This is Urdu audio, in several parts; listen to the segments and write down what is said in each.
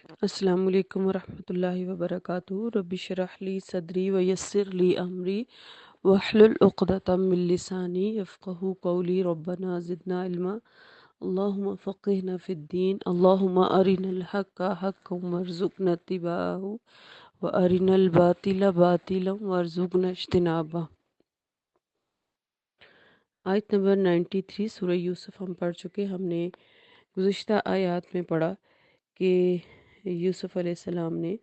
السلام علیکم ورحمۃ اللہ وبرکاتہ۔ رب اشرح لی صدری ویسر لی امری واحلل عقدۃ من لسانی یفقہوا قولی۔ ربنا زدنا علما، اللہم فقہنا فی الدین، اللہم ارنا الحق حقا وارزقنا اتباعہ وارنا الباطل باطلا وارزقنا اجتنابہ۔ آیت نمبر 93 سورہ یوسف ہم پڑھ چکے۔ ہم نے گزشتہ آیات میں پڑھا کہ یوسف علیہ السلام نے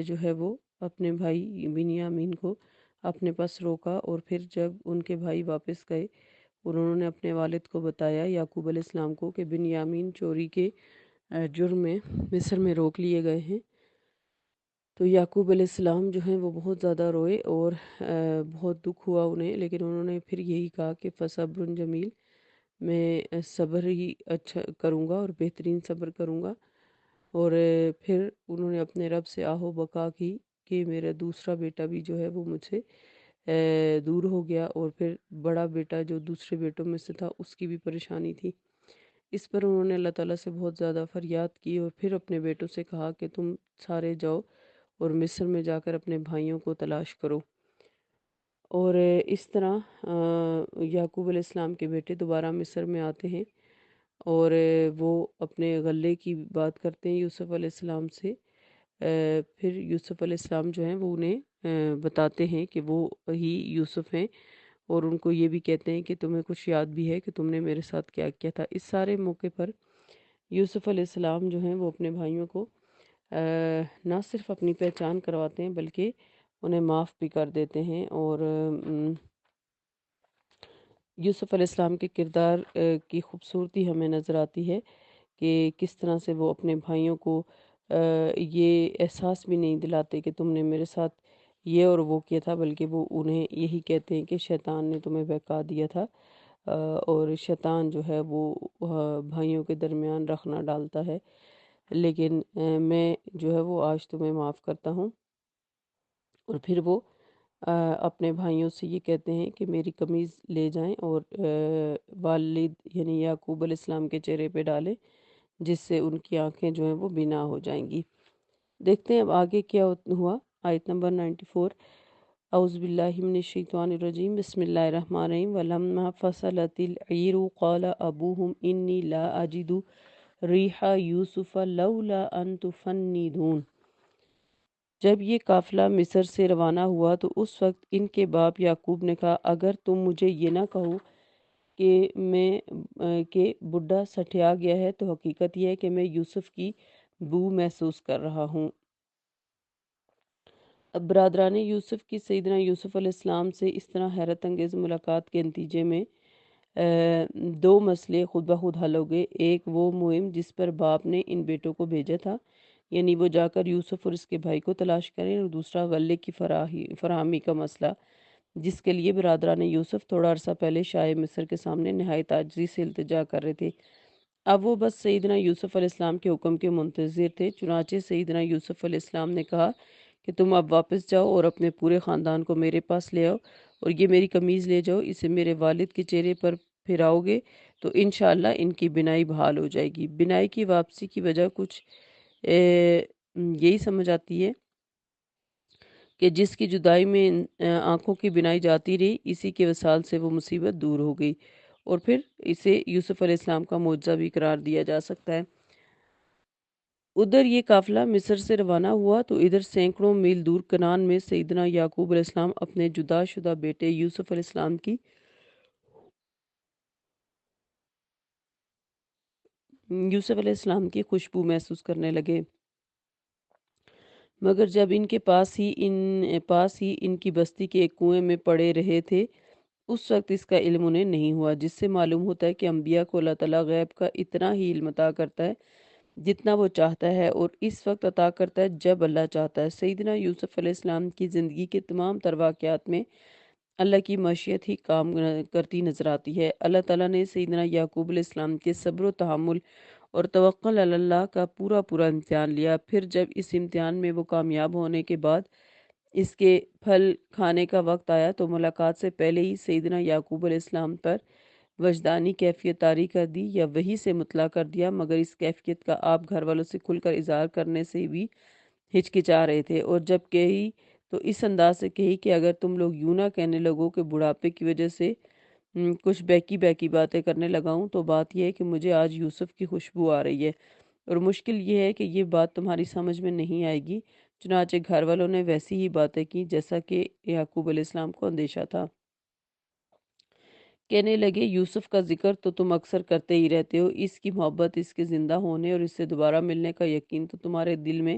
جو ہے وہ اپنے بھائی بنیامین کو اپنے پاس روکا، اور پھر جب ان کے بھائی واپس گئے اور انہوں نے اپنے والد کو بتایا یعقوب علیہ السلام کو کہ بنیامین چوری کے جرم میں مصر میں روک لیے گئے ہیں، تو یعقوب علیہ السلام جو ہیں وہ بہت زیادہ روئے اور بہت دکھ ہوا انہیں، لیکن انہوں نے پھر یہی کہا کہ فصبر جمیل، میں صبر ہی اچھا کروں گا اور بہترین صبر کروں گا۔ اور پھر انہوں نے اپنے رب سے آہ و بکا کی کہ میرا دوسرا بیٹا بھی جو ہے وہ مجھ سے دور ہو گیا، اور پھر بڑا بیٹا جو دوسرے بیٹوں میں سے تھا اس کی بھی پریشانی تھی۔ اس پر انہوں نے اللہ تعالیٰ سے بہت زیادہ فریاد کی، اور پھر اپنے بیٹوں سے کہا کہ تم سارے جاؤ اور مصر میں جا کر اپنے بھائیوں کو تلاش کرو۔ اور اس طرح یعقوب علیہ السلام کے بیٹے دوبارہ مصر میں آتے ہیں، اور وہ اپنے غلے کی بات کرتے ہیں یوسف علیہ السلام سے۔ پھر یوسف علیہ السلام جو ہیں وہ انہیں بتاتے ہیں کہ وہ ہی یوسف ہیں، اور ان کو یہ بھی کہتے ہیں کہ تمہیں کچھ یاد بھی ہے کہ تم نے میرے ساتھ کیا کیا تھا۔ اس سارے موقع پر یوسف علیہ السلام جو ہیں وہ اپنے بھائیوں کو نہ صرف اپنی پہچان کرواتے ہیں بلکہ انہیں معاف بھی کر دیتے ہیں۔ اور یوسف علیہ السلام کے کردار کی خوبصورتی ہمیں نظر آتی ہے کہ کس طرح سے وہ اپنے بھائیوں کو یہ احساس بھی نہیں دلاتے کہ تم نے میرے ساتھ یہ اور وہ کیا تھا، بلکہ وہ انہیں یہی کہتے ہیں کہ شیطان نے تمہیں بہکا دیا تھا، اور شیطان جو ہے وہ بھائیوں کے درمیان رخنہ ڈالتا ہے، لیکن میں جو ہے وہ آج تمہیں معاف کرتا ہوں۔ اور پھر وہ اپنے بھائیوں سے یہ کہتے ہیں کہ میری قمیض لے جائیں اور والد یعنی یعقوب علیہ السلام کے چہرے پہ ڈالیں، جس سے ان کی آنکھیں جو ہیں وہ بینا ہو جائیں گی۔ دیکھتے ہیں اب آگے کیا ہوا۔ آیت نمبر 94۔ اعوذ باللہ من الشیطان الرجیم، بسم اللہ الرحمن الرحیم۔ وَلَمَّا فَصَلَتِ الْعِیرُ قَالَ أَبُوهُمْ إِنِّی لَا أَجِدُ رِیحَ یوسف لَوْلَا أَن تُفَنِّدُونِ۔ جب یہ قافلہ مصر سے روانہ ہوا تو اس وقت ان کے باپ یعقوب نے کہا، اگر تم مجھے یہ نہ کہو کہ بڈھا سٹھیا گیا ہے، تو حقیقت یہ ہے کہ میں یوسف کی بو محسوس کر رہا ہوں۔ اب برادران یوسف کی سیدنا یوسف علیہ السلام سے اس طرح حیرت انگیز ملاقات کے نتیجے میں دو مسئلے خود بخود حل ہو گئے۔ ایک وہ مہم جس پر باپ نے ان بیٹوں کو بھیجا تھا، یعنی وہ جا کر یوسف اور اس کے بھائی کو تلاش کریں، اور دوسرا غلے کی فراہمی کا مسئلہ، جس کے لیے برادران یوسف تھوڑا عرصہ پہلے شاہ مصر کے سامنے نہایت عاجزی سے التجا کر رہے تھے۔ اب وہ بس سیدنا یوسف علیہ السلام کے حکم کے منتظر تھے۔ چنانچہ سیدنا یوسف علیہ السلام نے کہا کہ تم اب واپس جاؤ اور اپنے پورے خاندان کو میرے پاس لے آؤ، اور یہ میری قمیض لے جاؤ، اسے میرے والد کے چہرے پر پھراؤ گے تو انشاءاللہ ان کی بینائی بحال ہو جائے گی۔ بینائی کی واپسی کی وجہ کچھ یہی سمجھ آتی ہے کہ جس کی جدائی میں آنکھوں کی بینائی جاتی رہی، اسی کے وصال سے وہ مصیبت دور ہو گئی، اور پھر اسے یوسف علیہ السلام کا معجزہ بھی قرار دیا جا سکتا ہے۔ ادھر یہ قافلہ مصر سے روانہ ہوا تو ادھر سینکڑوں میل دور کنعان میں سیدنا یعقوب علیہ السلام اپنے جدا شدہ بیٹے یوسف علیہ السلام کی خوشبو محسوس کرنے لگے، مگر جب ان کے پاس ہی ان کی بستی کے ایک کنویں میں پڑے رہے تھے، اس وقت اس کا علم انہیں نہیں ہوا، جس سے معلوم ہوتا ہے کہ انبیاء کو اللہ تعالیٰ غیب کا اتنا ہی علم عطا کرتا ہے جتنا وہ چاہتا ہے، اور اس وقت عطا کرتا ہے جب اللہ چاہتا ہے۔ سیدنا یوسف علیہ السلام کی زندگی کے تمام تر واقعات میں اللہ کی مشیت ہی کام کرتی نظر آتی ہے۔ اللہ تعالیٰ نے سیدنا یعقوب علیہ السلام کے صبر و تحمل اور توکل علی اللہ کا پورا امتحان لیا۔ پھر جب اس امتحان میں وہ کامیاب ہونے کے بعد اس کے پھل کھانے کا وقت آیا تو ملاقات سے پہلے ہی سیدنا یعقوب علیہ السلام پر وجدانی کیفیت طاری کر دی یا وحی سے مطلع کر دیا، مگر اس کیفیت کا آپ گھر والوں سے کھل کر اظہار کرنے سے بھی ہچکچا رہے تھے، اور جب کہی تو اس انداز سے کہی کہ اگر تم لوگ یوں نہ کہنے لگو کہ بڑھاپے کی وجہ سے کچھ بیکی بیکی باتیں کرنے لگا ہوں، تو بات یہ ہے کہ مجھے آج یوسف کی خوشبو آ رہی ہے، اور مشکل یہ ہے کہ یہ بات تمہاری سمجھ میں نہیں آئے گی۔ چنانچہ گھر والوں نے ویسی ہی باتیں کی جیسا کہ یعقوب علیہ السلام کو اندیشہ تھا۔ کہنے لگے یوسف کا ذکر تو تم اکثر کرتے ہی رہتے ہو، اس کی محبت، اس کے زندہ ہونے اور اس سے دوبارہ ملنے کا یقین تو تمہارے دل میں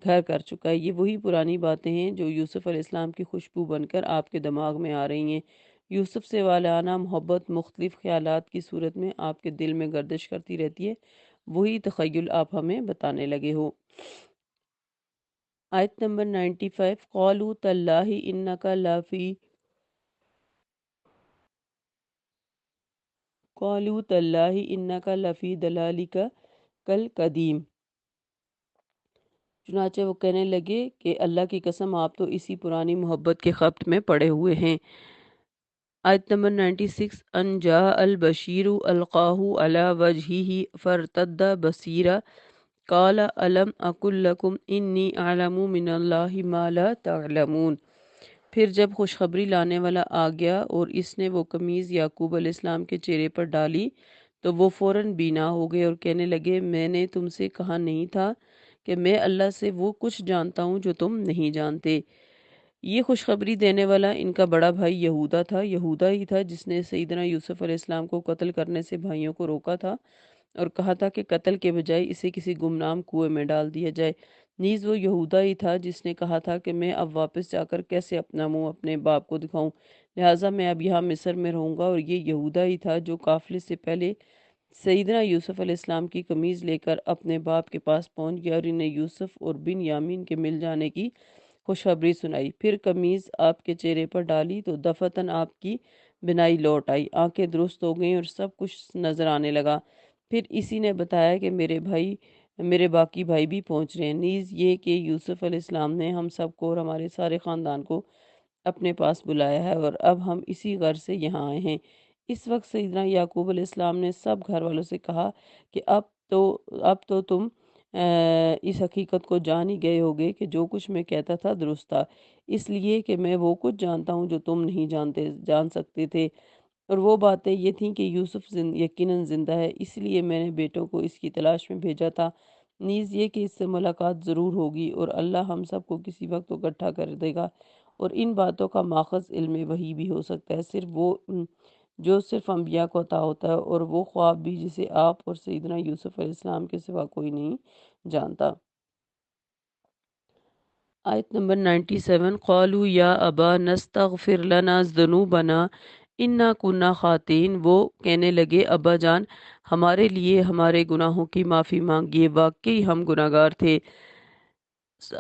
گھر کر چکا ہے۔ یہ وہی پرانی باتیں ہیں جو یوسف علیہ السلام کی خوشبو بن کر آپ کے دماغ میں آ رہی ہیں۔ یوسف سے والہانہ محبت مختلف خیالات کی صورت میں آپ کے دل میں گردش کرتی رہتی ہے، وہی تخیل آپ ہمیں بتانے لگے ہو۔ آیت نمبر 95۔ قَالُوا تَاللَّهِ إِنَّكَ لَفِي قَالُوا تَاللَّهِ إِنَّكَ لَفِي ضَلَالِكَ الْقَدِيمِ۔ چنانچہ وہ کہنے لگے کہ اللہ کی قسم آپ تو اسی پرانی محبت کے خبت میں پڑے ہوئے ہیں۔ آیت نمبر 96۔ ان جاء البشیر القاہ علی وجہہ فارتد بصیرا قال الم اقل لکم انی اعلم من اللہ ما لا تعلمون۔ پھر جب خوشخبری لانے والا آ گیا اور اس نے وہ قمیض یعقوب علیہ السلام کے چہرے پر ڈالی تو وہ فوراً بینا ہو گئے اور کہنے لگے میں نے تم سے کہا نہیں تھا کہ میں اللہ سے وہ کچھ جانتا ہوں جو تم نہیں جانتے۔ یہ خوشخبری دینے والا ان کا بڑا بھائی یہودا تھا۔ یہودا ہی تھا جس نے سیدنا یوسف علیہ السلام کو قتل کرنے سے بھائیوں کو روکا تھا اور کہا تھا کہ قتل کے بجائے اسے کسی گمنام کنویں میں ڈال دیا جائے۔ نیز وہ یہودا ہی تھا جس نے کہا تھا کہ میں اب واپس جا کر کیسے اپنا منہ اپنے باپ کو دکھاؤں، لہٰذا میں اب یہاں مصر میں رہوں گا۔ اور یہ یہودا ہی تھا جو قافلے سے پہلے سیدنا یوسف علیہ السلام کی قمیض لے کر اپنے باپ کے پاس پہنچ گیا اور انہیں یوسف اور بن یامین کے مل جانے کی خوشخبری سنائی۔ پھر قمیض آپ کے چہرے پر ڈالی تو دفعتاً آپ کی بینائی لوٹ آئی، آنکھیں درست ہو گئیں اور سب کچھ نظر آنے لگا۔ پھر اسی نے بتایا کہ میرے باقی بھائی بھی پہنچ رہے ہیں، نیز یہ کہ یوسف علیہ السلام نے ہم سب کو اور ہمارے سارے خاندان کو اپنے پاس بلایا ہے اور اب ہم اسی غرض سے یہاں آئے ہیں۔ اس وقت سیدنا یعقوب علیہ السلام نے سب گھر والوں سے کہا کہ اب تو تم اس حقیقت کو جان ہی گئے ہوگے کہ جو کچھ میں کہتا تھا درست تھا، اس لیے کہ میں وہ کچھ جانتا ہوں جو تم نہیں جان سکتے تھے، اور وہ باتیں یہ تھیں کہ یوسف یقیناً زندہ ہے، اس لیے میں نے بیٹوں کو اس کی تلاش میں بھیجا تھا، نیز یہ کہ اس سے ملاقات ضرور ہوگی اور اللہ ہم سب کو کسی وقت اکٹھا کر دے گا، اور ان باتوں کا ماخذ علم وحی بھی ہو سکتا ہے، صرف وہ جو صرف انبیاء کو عطا ہوتا ہے، اور وہ خواب بھی جسے آپ اور سیدنا یوسف علیہ السلام کے سوا کوئی نہیں جانتا۔ آیت نمبر 97۔ قالوا یا ابا نستغفر لنا ذنوبنا انا کنا خاطئین۔ وہ کہنے لگے ابا جان ہمارے لیے ہمارے گناہوں کی معافی مانگیے، واقعی ہم گناہگار تھے۔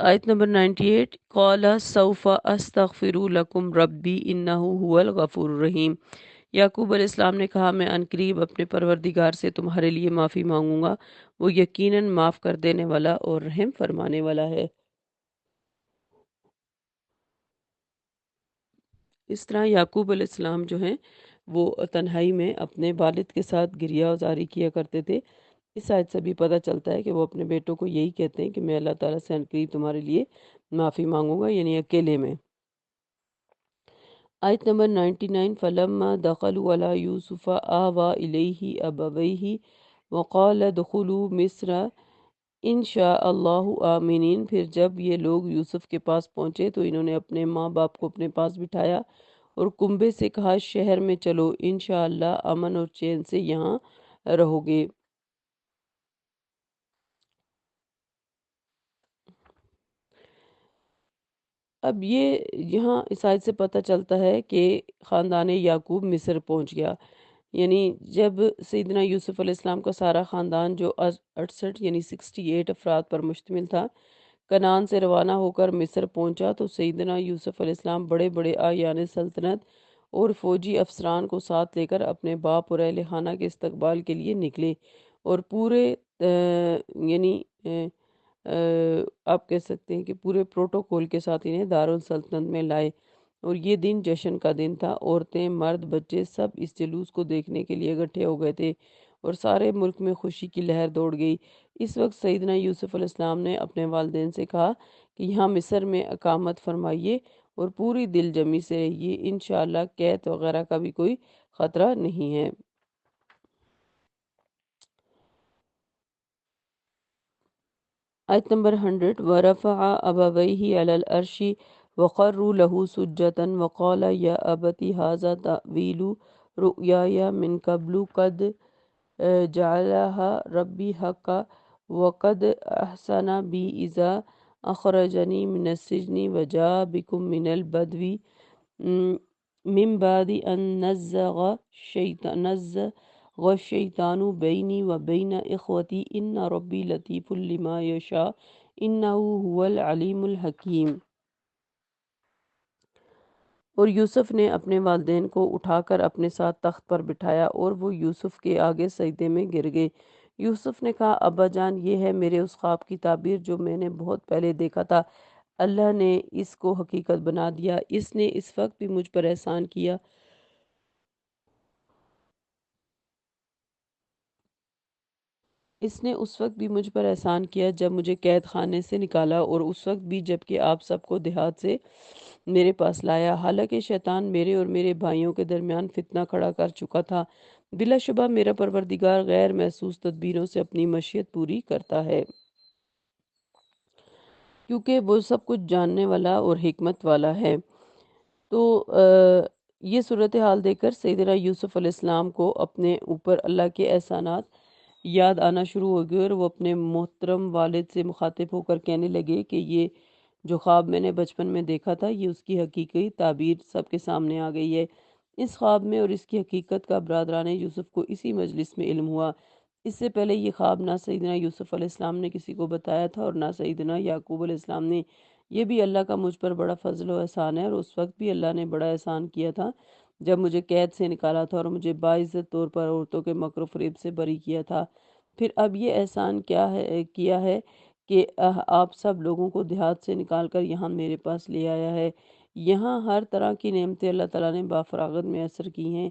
آیت نمبر 98۔ قال سوف استغفر لکم ربی انہ هو الغفور الرحیم۔ یعقوب علیہ السلام نے کہا میں عنقریب اپنے پروردگار سے تمہارے لیے معافی مانگوں گا، وہ یقیناً معاف کر دینے والا اور رحم فرمانے والا ہے۔ اس طرح یعقوب علیہ السلام جو ہیں وہ تنہائی میں اپنے والد کے ساتھ گریہ وزاری کیا کرتے تھے۔ اس آیت سے بھی پتہ چلتا ہے کہ وہ اپنے بیٹوں کو یہی کہتے ہیں کہ میں اللہ تعالیٰ سے عنقریب تمہارے لیے معافی مانگوں گا، یعنی اکیلے میں۔ آیت نمبر 99۔ فَلَمَّا دَخَلُوا عَلَى يُوسُفَ آوَى إِلَيْهِ أَبَوَيْهِ وَقَالَ ادْخُلُوا مِصْرَ إِن شَاءَ اللَّهُ آمِنِينَ۔ پھر جب یہ لوگ یوسف کے پاس پہنچے تو انہوں نے اپنے ماں باپ کو اپنے پاس بٹھایا اور کنبے سے کہا شہر میں چلو، انشاءاللہ امن اور چین سے یہاں رہو گے۔ اب یہ یہاں اس آیت سے پتہ چلتا ہے کہ خاندان یعقوب مصر پہنچ گیا، یعنی جب سیدنا یوسف علیہ السلام کا سارا خاندان جو 68 یعنی 68 افراد پر مشتمل تھا کنعان سے روانہ ہو کر مصر پہنچا تو سیدنا یوسف علیہ السلام بڑے بڑے آیان سلطنت اور فوجی افسران کو ساتھ لے کر اپنے باپ اور اہل خانہ کے استقبال کے لیے نکلے اور پورے یعنی آپ کہہ سکتے ہیں کہ پورے پروٹوکول کے ساتھ انہیں دارالسلطنت میں لائے اور یہ دن جشن کا دن تھا۔ عورتیں، مرد، بچے سب اس جلوس کو دیکھنے کے لیے اکٹھے ہو گئے تھے اور سارے ملک میں خوشی کی لہر دوڑ گئی۔ اس وقت سیدنا یوسف علیہ السلام نے اپنے والدین سے کہا کہ یہاں مصر میں اقامت فرمائیے اور پوری دل جمی سے رہیے، انشاءاللہ قحط وغیرہ کا بھی کوئی خطرہ نہیں ہے۔ آیت نمبر 100 وَرَفَعَ أَبَوَيْهِ عَلَى الْعَرْشِ وَخَرُّوا لَهُ سُجَّدًا وَقَالَ يَا أَبَتِ هَذَا تَأْوِيلُ رُؤْيَايَ مِنْ قَبْلُ قَدْ جَعَلَهَا رَبِّي حَقًّا وَقَدْ أَحْسَنَ بِي إِذَا أَخْرَجَنِي مِنَ السِّجْنِ وَجَاءَ بِكُم مِّنَ الْبَدْوِ من بعد أن نزغ الشیطان بینی و بین اخوتی ان ربی لطیف لما یشاء انہ هو العلیم الحکیم۔ اور یوسف نے اپنے والدین کو اٹھا کر اپنے ساتھ تخت پر بٹھایا اور وہ یوسف کے آگے سجدے میں گر گئے۔ یوسف نے کہا ابا جان، یہ ہے میرے اس خواب کی تعبیر جو میں نے بہت پہلے دیکھا تھا۔ اللہ نے اس کو حقیقت بنا دیا۔ اس نے اس وقت بھی مجھ پر احسان کیا اس نے اس وقت بھی مجھ پر احسان کیا جب مجھے قید خانے سے نکالا، اور اس وقت بھی جب کہ آپ سب کو دیہات سے میرے پاس لایا، حالانکہ شیطان میرے اور میرے بھائیوں کے درمیان فتنہ کھڑا کر چکا تھا۔ بلا شبہ میرا پروردگار غیر محسوس تدبیروں سے اپنی مشیت پوری کرتا ہے، کیونکہ وہ سب کچھ جاننے والا اور حکمت والا ہے۔ تو یہ صورتحال دیکھ کر سیدنا یوسف علیہ السلام کو اپنے اوپر اللہ کے احسانات یاد آنا شروع ہو گئے، اور وہ اپنے محترم والد سے مخاطب ہو کر کہنے لگے کہ یہ جو خواب میں نے بچپن میں دیکھا تھا، یہ اس کی حقیقی تعبیر سب کے سامنے آ گئی ہے۔ اس خواب میں اور اس کی حقیقت کا برادران یوسف کو اسی مجلس میں علم ہوا۔ اس سے پہلے یہ خواب نہ سیدنا یوسف علیہ السلام نے کسی کو بتایا تھا اور نہ سیدنا یعقوب علیہ السلام نے۔ یہ بھی اللہ کا مجھ پر بڑا فضل و احسان ہے، اور اس وقت بھی اللہ نے بڑا احسان کیا تھا جب مجھے قید سے نکالا تھا اور مجھے باعزت طور پر عورتوں کے مکر و فریب سے بری کیا تھا۔ پھر اب یہ احسان کیا ہے کہ آپ سب لوگوں کو دیہات سے نکال کر یہاں میرے پاس لے آیا ہے۔ یہاں ہر طرح کی نعمتیں اللہ تعالیٰ نے بافراغت میں اثر کی ہیں،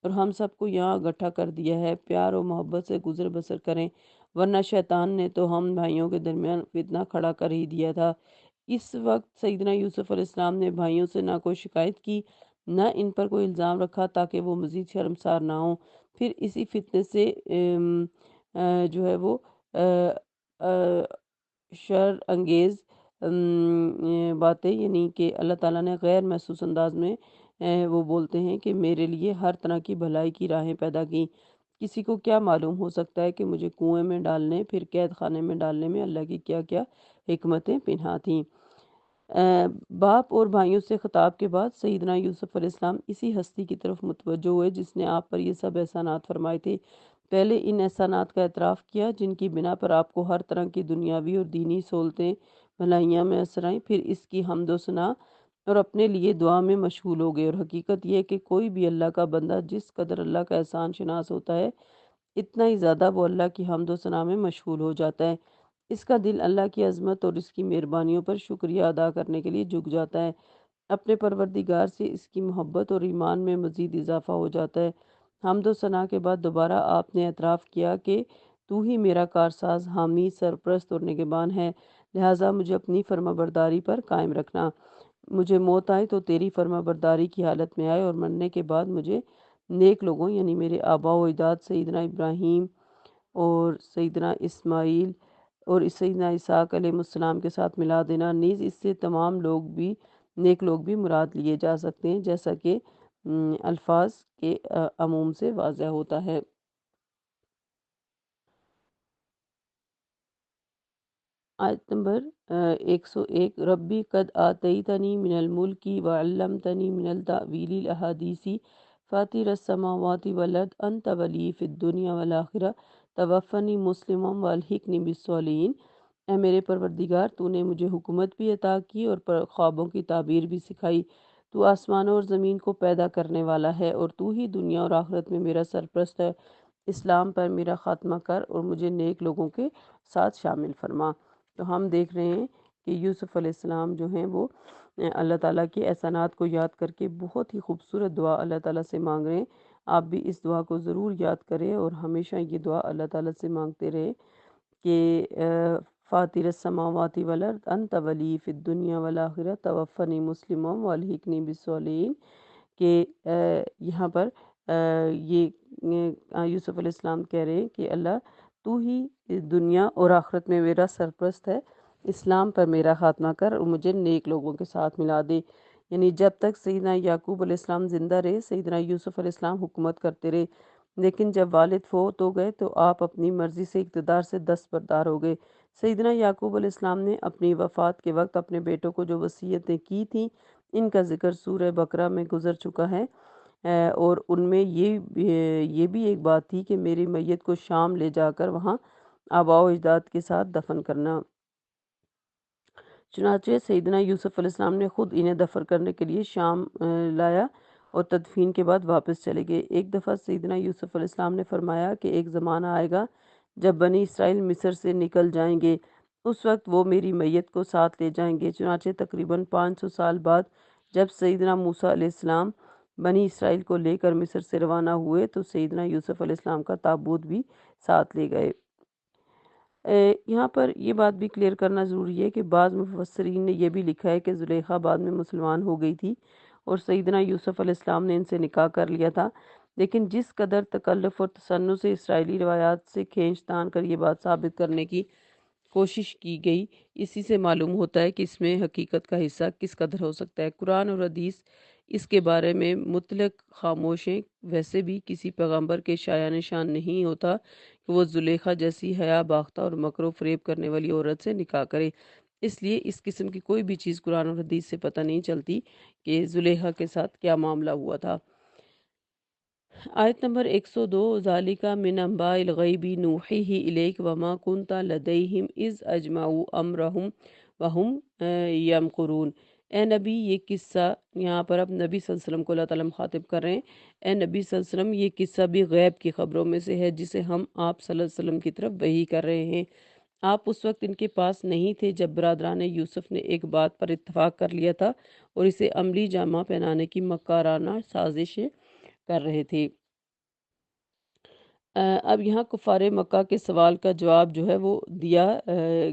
اور ہم سب کو یہاں اکٹھا کر دیا ہے۔ پیار و محبت سے گزر بسر کریں، ورنہ شیطان نے تو ہم بھائیوں کے درمیان فتنہ کھڑا کر ہی دیا تھا۔ اس وقت سیدنا یوسف علیہ السلام نے بھائیوں سے نہ کوئی شکایت کی، نہ ان پر کوئی الزام رکھا تاکہ وہ مزید شرمسار نہ ہوں۔ پھر اسی فتنے سے جو ہے وہ شر انگیز باتیں، یعنی کہ اللہ تعالیٰ نے غیر محسوس انداز میں وہ بولتے ہیں کہ میرے لیے ہر طرح کی بھلائی کی راہیں پیدا کی۔ کسی کو کیا معلوم ہو سکتا ہے کہ مجھے کنویں میں ڈالنے پھر قید خانے میں ڈالنے میں اللہ کی کیا کیا حکمتیں پنہاں تھیں۔ باپ اور بھائیوں سے خطاب کے بعد سیدنا یوسف علیہ السلام اسی ہستی کی طرف متوجہ ہوئے جس نے آپ پر یہ سب احسانات فرمائے تھے۔ پہلے ان احسانات کا اعتراف کیا جن کی بنا پر آپ کو ہر طرح کی دنیاوی اور دینی سہولتیں بھلائیاں میسر آئیں، پھر اس کی حمد و ثنا اور اپنے لیے دعا میں مشغول ہو گئے۔ اور حقیقت یہ ہے کہ کوئی بھی اللہ کا بندہ جس قدر اللہ کا احسان شناس ہوتا ہے، اتنا ہی زیادہ وہ اللہ کی حمد و ثنا میں مشغول ہو جاتا ہے۔ اس کا دل اللہ کی عظمت اور اس کی مہربانیوں پر شکریہ ادا کرنے کے لیے جھک جاتا ہے۔ اپنے پروردگار سے اس کی محبت اور ایمان میں مزید اضافہ ہو جاتا ہے۔ حمد و ثنا کے بعد دوبارہ آپ نے اعتراف کیا کہ تو ہی میرا کارساز، حامی، سرپرست اور نگہبان ہے، لہٰذا مجھے اپنی فرما برداری پر قائم رکھنا۔ مجھے موت آئے تو تیری فرما برداری کی حالت میں آئے، اور مرنے کے بعد مجھے نیک لوگوں یعنی میرے آبا و اجداد سیدنا ابراہیم اور سیدنا اسماعیل اور سیدنا اسحاق علیہ السلام کے ساتھ ملا دینا۔ نیز اس سے تمام لوگ بھی نیک لوگ بھی مراد لیے جا سکتے ہیں، جیسا کہ الفاظ کے عموم سے واضح ہوتا ہے۔ آیت نمبر 101 ربی قد آتیتنی من الملک وعلمتنی من التأویل الاحادیث فاطر السماوات والارض انت ولی فی الدنیا والآخرہ توفنی مسلما والحقنی بالصالحین۔ اے میرے پروردگار، تو نے مجھے حکومت بھی عطا کی اور خوابوں کی تعبیر بھی سکھائی۔ تو آسمانوں اور زمین کو پیدا کرنے والا ہے، اور تو ہی دنیا اور آخرت میں میرا سرپرست ہے۔ اسلام پر میرا خاتمہ کر اور مجھے نیک لوگوں کے ساتھ شامل فرما۔ تو ہم دیکھ رہے ہیں کہ یوسف علیہ السلام جو ہیں وہ اللہ تعالیٰ کے احسانات کو یاد کر کے بہت ہی خوبصورت دعا اللہ تعالیٰ سے مانگ رہے ہیں۔ آپ بھی اس دعا کو ضرور یاد کریں اور ہمیشہ یہ دعا اللہ تعالیٰ سے مانگتے رہیں کہ فاطر السماوات والارض انت ولی فی الدنیا والآخرہ توفنی مسلما والحقنی بالصالحین، کہ یہاں پر یہ یوسف علیہ السلام کہہ رہے ہیں کہ اللہ تو ہی دنیا اور آخرت میں میرا سرپرست ہے، اسلام پر میرا خاتمہ کر اور مجھے نیک لوگوں کے ساتھ ملا دے۔ یعنی جب تک سیدنا یعقوب علیہ السلام زندہ رہے، سیدنا یوسف علیہ السلام حکومت کرتے رہے، لیکن جب والد فوت ہو گئے تو آپ اپنی مرضی سے اقتدار سے دستبردار ہو گئے۔ سیدنا یعقوب علیہ السلام نے اپنی وفات کے وقت اپنے بیٹوں کو جو وصیتیں کی تھیں، ان کا ذکر سورہ بقرہ میں گزر چکا ہے، اور ان میں یہ بھی ایک بات تھی کہ میری میت کو شام لے جا کر وہاں آباء و اجداد کے ساتھ دفن کرنا۔ چنانچہ سیدنا یوسف علیہ السلام نے خود انہیں دفن کرنے کے لیے شام لایا اور تدفین کے بعد واپس چلے گئے۔ ایک دفعہ سیدنا یوسف علیہ السلام نے فرمایا کہ ایک زمانہ آئے گا جب بنی اسرائیل مصر سے نکل جائیں گے، اس وقت وہ میری میت کو ساتھ لے جائیں گے۔ چنانچہ تقریباً 500 سال بعد جب سیدنا موسیٰ علیہ السلام بنی اسرائیل کو لے کر مصر سے روانہ ہوئے تو سیدنا یوسف علیہ السلام کا تابوت بھی ساتھ لے گئے۔ یہاں پر یہ بات بھی کلیئر کرنا ضروری ہے کہ بعض مفسرین نے یہ بھی لکھا ہے کہ زلیخا بعد میں مسلمان ہو گئی تھی اور سیدنا یوسف علیہ السلام نے ان سے نکاح کر لیا تھا، لیکن جس قدر تکلف اور تسنن سے اسرائیلی روایات سے کھینچ تان کر یہ بات ثابت کرنے کی کوشش کی گئی، اسی سے معلوم ہوتا ہے کہ اس میں حقیقت کا حصہ کس قدر ہو سکتا ہے۔ قرآن اور حدیث اس کے بارے میں مطلق خاموش ہیں۔ ویسے بھی کسی پیغمبر کے شایان نشان نہیں ہوتا کہ وہ زلیخا جیسی حیا باختہ اور مکر و فریب کرنے والی عورت سے نکاح کرے، اس لیے اس قسم کی کوئی بھی چیز قرآن اور حدیث سے پتہ نہیں چلتی کہ زلیخا کے ساتھ کیا معاملہ ہوا تھا۔ آیت نمبر 102، ذالک من انباء الغیب نوحیہ الیک وما کنت لدیہم اذ اجمعوا امرہم وہم یمکرون۔ اے نبی، یہ قصہ یہاں پر اب نبی صلی اللہ علیہ وسلم کو اللہ تعالیٰ مخاطب کر رہے ہیں۔ اے نبی صلی اللہ علیہ وسلم، یہ قصہ بھی غیب کی خبروں میں سے ہے جسے ہم آپ صلی اللہ علیہ وسلم کی طرف وحی کر رہے ہیں۔ آپ اس وقت ان کے پاس نہیں تھے جب برادران یوسف نے ایک بات پر اتفاق کر لیا تھا اور اسے عملی جامہ پہنانے کی مکارانہ سازشیں کر رہے تھے۔ اب یہاں کفار مکہ کے سوال کا جواب جو ہے وہ دیا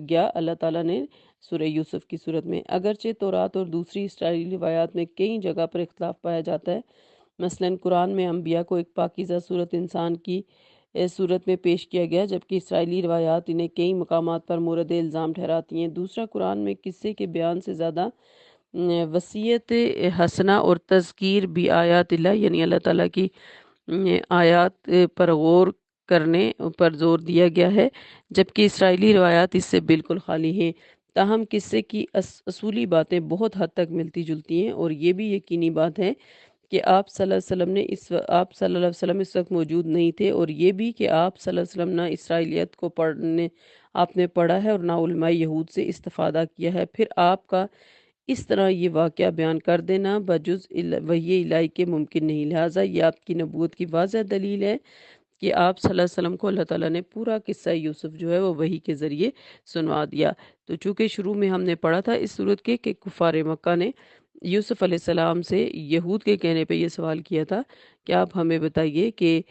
گیا اللہ تعالیٰ نے سورہ یوسف کی صورت میں۔ اگرچہ تورات اور دوسری اسرائیلی روایات میں کئی جگہ پر اختلاف پایا جاتا ہے، مثلاً قرآن میں انبیاء کو ایک پاکیزہ صورت انسان کی صورت میں پیش کیا گیا، جبکہ اسرائیلی روایات انہیں کئی مقامات پر مورد الزام ٹھہراتی ہیں۔ دوسرا، قرآن میں قصے کے بیان سے زیادہ وصیت حسنہ اور تذکیر بھی آیات اللہ، یعنی اللہ تعالیٰ کی آیات پر غور کرنے پر زور دیا گیا ہے، جبکہ اسرائیلی روایات اس سے بالکل خالی ہیں۔ تاہم قصے کی اصولی باتیں بہت حد تک ملتی جلتی ہیں، اور یہ بھی یقینی بات ہے کہ آپ صلی اللہ علیہ وسلم اس وقت موجود نہیں تھے، اور یہ بھی کہ آپ صلی اللہ علیہ وسلم نہ اسرائیلیت کو آپ نے پڑھا ہے اور نہ علماء یہود سے استفادہ کیا ہے۔ پھر آپ کا اس طرح یہ واقعہ بیان کر دینا بجز وحی الہی کے ممکن نہیں، لہٰذا یہ آپ کی نبوت کی واضح دلیل ہے کہ آپ صلی اللہ علیہ وسلم کو اللہ تعالیٰ نے پورا قصہ یوسف جو ہے وہ وحی کے ذریعے سنوا دیا۔ تو چونکہ شروع میں ہم نے پڑھا تھا اس صورت کے کہ کفار مکہ نے یوسف علیہ السلام سے یہود کے کہنے پہ یہ سوال کیا تھا کہ آپ ہمیں بتائیے کہ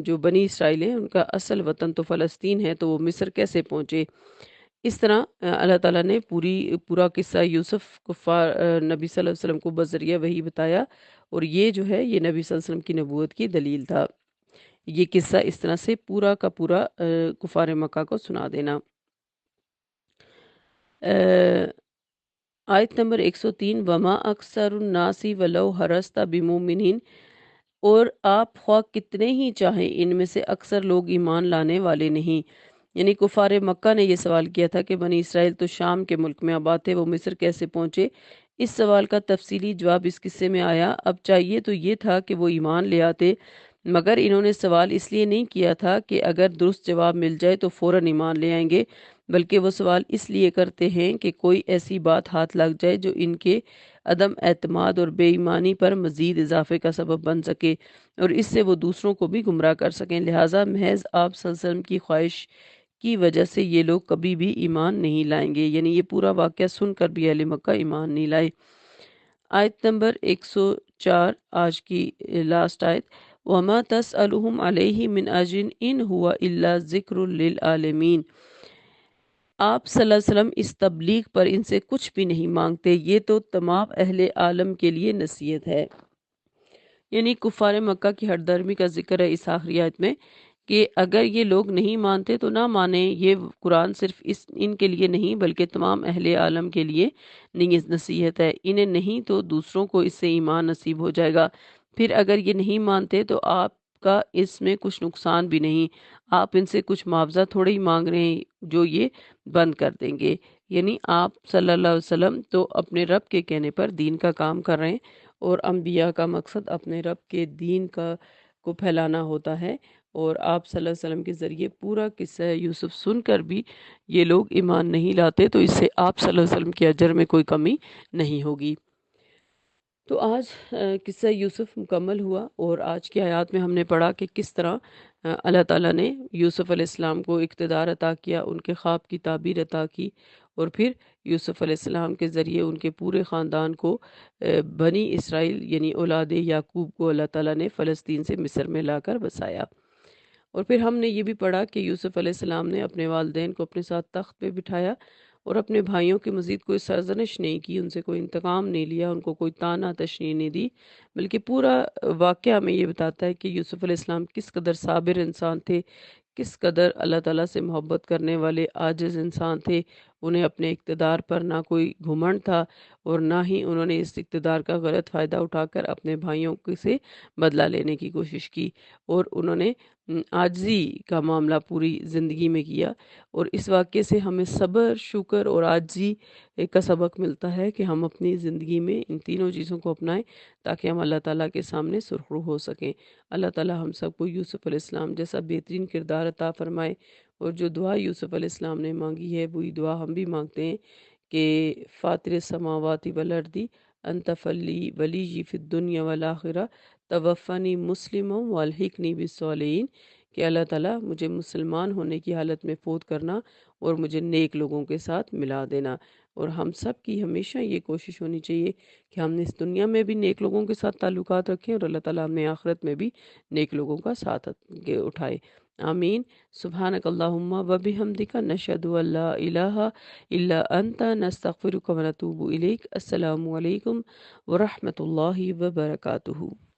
جو بنی اسرائیل ہیں ان کا اصل وطن تو فلسطین ہے، تو وہ مصر کیسے پہنچے۔ اس طرح اللہ تعالیٰ نے پورا قصہ یوسف نبی صلی اللہ علیہ وسلم کو بذریعہ وحی بتایا، اور یہ جو ہے یہ نبی صلی اللہ علیہ وسلم کی نبوت کی دلیل تھا۔ یہ قصہ اس طرح سے پورا کا پورا کفار مکہ کو سنا دینا۔ آیت نمبر 103، وما اکثر الناس ولو حرصت بمؤمنین، اور آپ خواہ کتنے ہی چاہیں ان میں سے اکثر لوگ ایمان لانے والے نہیں۔ یعنی کفار مکہ نے یہ سوال کیا تھا کہ بنی اسرائیل تو شام کے ملک میں آباد تھے، وہ مصر کیسے پہنچے۔ اس سوال کا تفصیلی جواب اس قصے میں آیا۔ اب چاہیے تو یہ تھا کہ وہ ایمان لے آتے، مگر انہوں نے سوال اس لیے نہیں کیا تھا کہ اگر درست جواب مل جائے تو فوراً ایمان لے آئیں گے، بلکہ وہ سوال اس لیے کرتے ہیں کہ کوئی ایسی بات ہاتھ لگ جائے جو ان کے عدم اعتماد اور بے ایمانی پر مزید اضافے کا سبب بن سکے، اور اس سے وہ دوسروں کو بھی گمراہ کر سکیں۔ لہٰذا محض آپ صلی اللہ علیہ وسلم کی خواہش کی وجہ سے یہ لوگ کبھی بھی ایمان نہیں لائیں گے، یعنی یہ پورا واقعہ سن کر بھی اہل مکہ ایمان نہیں لائے۔ آیت نمبر 104، آج کی لاسٹ آیت، وَمَا تَسْأَلُهُمْ عَلَيْهِ مِنْ أَجْرٍ إِنْ هُوَ إِلَّا ذِكْرٌ لِلْعَالَمِينَ۔ آپ صلی اللہ علیہ وسلم اس تبلیغ پر ان سے کچھ بھی نہیں مانگتے، یہ تو تمام اہل عالم کے لیے نصیحت ہے۔ یعنی کفار مکہ کی ہر درمی کا ذکر ہے اس آخری آیت میں، کہ اگر یہ لوگ نہیں مانتے تو نہ مانیں، یہ قرآن صرف ان کے لیے نہیں بلکہ تمام اہل عالم کے لیے نصیحت ہے۔ انہیں نہیں تو دوسروں کو اس سے ایمان نصیب ہو جائے گا۔ پھر اگر یہ نہیں مانتے تو آپ کا اس میں کچھ نقصان بھی نہیں، آپ ان سے کچھ معاوضہ تھوڑے ہی مانگ رہے ہیں جو یہ بند کر دیں گے۔ یعنی آپ صلی اللہ علیہ وسلم تو اپنے رب کے کہنے پر دین کا کام کر رہے ہیں، اور انبیاء کا مقصد اپنے رب کے دین کو پھیلانا ہوتا ہے، اور آپ صلی اللہ علیہ وسلم کے ذریعے پورا قصہ یوسف سن کر بھی یہ لوگ ایمان نہیں لاتے، تو اس سے آپ صلی اللہ علیہ وسلم کے اجر میں کوئی کمی نہیں ہوگی۔ تو آج قصہ یوسف مکمل ہوا، اور آج کی آیات میں ہم نے پڑھا کہ کس طرح اللہ تعالیٰ نے یوسف علیہ السلام کو اقتدار عطا کیا، ان کے خواب کی تعبیر عطا کی، اور پھر یوسف علیہ السلام کے ذریعے ان کے پورے خاندان کو بنی اسرائیل یعنی اولاد یعقوب کو اللہ تعالیٰ نے فلسطین سے مصر میں لا کر بسایا۔ اور پھر ہم نے یہ بھی پڑھا کہ یوسف علیہ السلام نے اپنے والدین کو اپنے ساتھ تخت پہ بٹھایا، اور اپنے بھائیوں کی مزید کوئی سرزنش نہیں کی، ان سے کوئی انتقام نہیں لیا، ان کو کوئی طعنہ تشنیع نہیں دی، بلکہ پورا واقعہ ہمیں یہ بتاتا ہے کہ یوسف علیہ السلام کس قدر صابر انسان تھے، کس قدر اللہ تعالیٰ سے محبت کرنے والے عاجز انسان تھے۔ انہیں اپنے اقتدار پر نہ کوئی گھمنڈ تھا، اور نہ ہی انہوں نے اس اقتدار کا غلط فائدہ اٹھا کر اپنے بھائیوں سے بدلہ لینے کی کوشش کی، اور انہوں نے عاجزی کا معاملہ پوری زندگی میں کیا۔ اور اس واقعے سے ہمیں صبر، شکر اور عاجزی کا سبق ملتا ہے کہ ہم اپنی زندگی میں ان تینوں چیزوں کو اپنائیں تاکہ ہم اللہ تعالیٰ کے سامنے سرخرو ہو سکیں۔ اللہ تعالیٰ ہم سب کو یوسف علیہ السلام جیسا بہترین کردار عطا فرمائے، اور جو دعا یوسف علیہ السلام نے مانگی ہے وہی دعا ہم بھی مانگتے ہیں کہ فاطر السماوات والارض انت ولی فی الدنیا والآخرہ توفنی مسلما والحقنی بالصالحین، کہ اللہ تعالیٰ مجھے مسلمان ہونے کی حالت میں فوت کرنا اور مجھے نیک لوگوں کے ساتھ ملا دینا۔ اور ہم سب کی ہمیشہ یہ کوشش ہونی چاہیے کہ ہم اس دنیا میں بھی نیک لوگوں کے ساتھ تعلقات رکھیں، اور اللہ تعالیٰ ہمیں آخرت میں بھی نیک لوگوں کا ساتھ اٹھائے۔ آمین۔ سبحانک اللہم و بحمدک، نشہد ان لا الہ الا انت، نستغفرک و نتوب الیک۔ السلام علیکم ورحمۃ اللہ وبرکاتہ۔